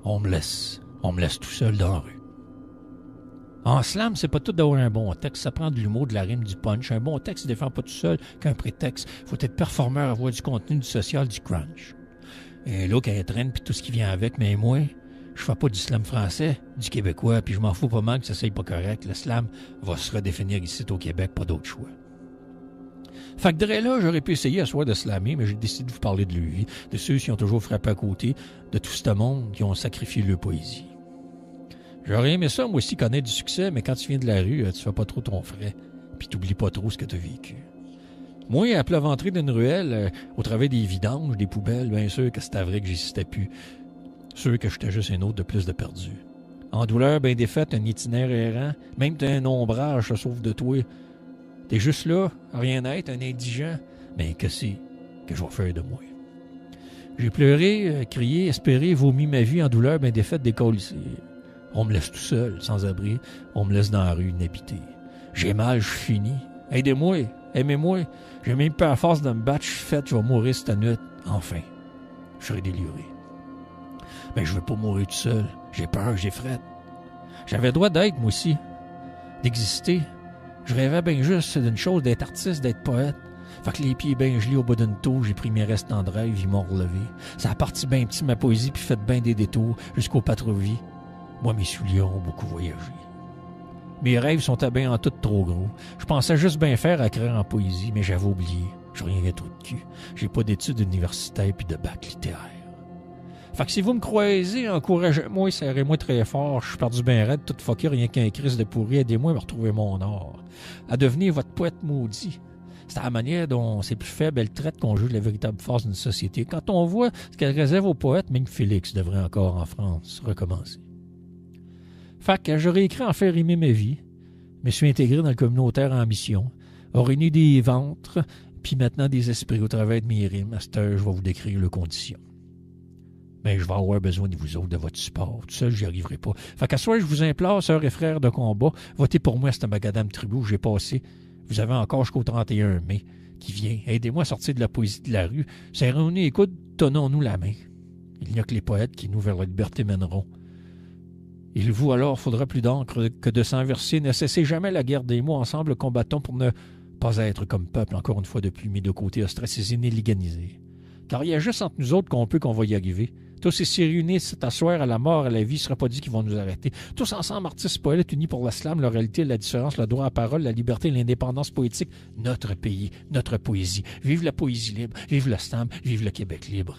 On me laisse tout seul dans la rue. En slam, c'est pas tout d'avoir un bon texte. Ça prend de l'humour, de la rime, du punch. Un bon texte ne défend pas tout seul qu'un prétexte. Faut être performeur, avoir du contenu, du social, du crunch. Et là, quand il traîne, puis tout ce qui vient avec, mais moi, je fais pas du slam français, du québécois, puis je m'en fous pas mal que ça soit pas correct. Le slam va se redéfinir ici au Québec, pas d'autre choix. Fait que de là, j'aurais pu essayer à soir de slammer, mais j'ai décidé de vous parler de lui, de ceux qui ont toujours frappé à côté, de tout ce monde qui ont sacrifié leur poésie. J'aurais aimé ça, moi aussi, connaître du succès, mais quand tu viens de la rue, tu fais pas trop ton frais, puis t'oublies pas trop ce que t'as vécu. Moi, à plat ventré d'une ruelle, au travers des vidanges, des poubelles, bien sûr que c'était vrai que j'existais plus. Sûr que j'étais juste un autre de plus de perdu. En douleur, bien défaite, un itinéraire errant, même t'as un ombrage, ça sauve de toi. T'es juste là, rien être, un indigent, mais que c'est que je vais faire de moi? J'ai pleuré, crié, espéré, vomi ma vie en douleur, bien défaite, décollissée. On me laisse tout seul, sans abri. On me laisse dans la rue, inhabité. J'ai mal, je suis fini. Aidez-moi, aimez-moi. J'ai même pas la force de me battre, je suis faite, je vais mourir cette nuit. Enfin, je serai déliré. Mais je veux pas mourir tout seul. J'ai peur, j'ai frette. J'avais le droit d'être, moi aussi. D'exister. Je rêvais bien juste d'une chose, d'être artiste, d'être poète. Fait que les pieds bien gelés au bout d'une tour, j'ai pris mes restants de rêve, ils m'ont relevé. Ça a parti bien petit ma poésie, puis fait bien des détours, jusqu'au patrouille. Moi, mes souliers ont beaucoup voyagé. Mes rêves sont à bien en tout trop gros. Je pensais juste bien faire à écrire en poésie, mais j'avais oublié. Je rien qu'un trou de cul. J'ai pas d'études universitaires puis de bac littéraire. Fait que si vous me croisez, encouragez-moi, serrez-moi très fort. Je suis perdu bien raide, tout fucké, rien qu'un crise de pourri. Aidez-moi à me retrouver mon or. À devenir votre poète maudit. C'est à la manière dont ses plus faibles elle traite qu'on juge la véritable force d'une société. Quand on voit ce qu'elle réserve aux poètes, même Félix devrait encore en France recommencer. Fait que j'aurais écrit en faire rimer ma vie. Je me suis intégré dans le communautaire en mission. A réuni des ventres, puis maintenant des esprits au travers de mes rimes. À cette heure, je vais vous décrire leurs conditions. Mais je vais avoir besoin de vous autres, de votre support. Tout seul, j'y arriverai pas. Fait qu'à ce soir, je vous implore, sœurs et frères de combat, votez pour moi à cette Magadam Tribu où j'ai passé. Vous avez encore jusqu'au 31 mai qui vient. Aidez-moi à sortir de la poésie de la rue. Serrons-nous et coudes, tenons-nous la main. Il n'y a que les poètes qui nous vers la liberté mèneront. Il vous alors faudra plus d'encre que de sang versé. Ne cessez jamais la guerre des mots. Ensemble, combattons pour ne pas être comme peuple, encore une fois de plus, mis de côté, ostracisé, néliganisé. Car il y a juste entre nous autres qu'on va y arriver. Tous ici réunis cet asseoir à la mort, à la vie, il ne sera pas dit qu'ils vont nous arrêter. Tous ensemble, artistes, poètes, unis pour l'islam, l'oralité, la différence, le droit à la parole, la liberté, l'indépendance poétique. Notre pays, notre poésie. Vive la poésie libre, vive le slam, vive le Québec libre.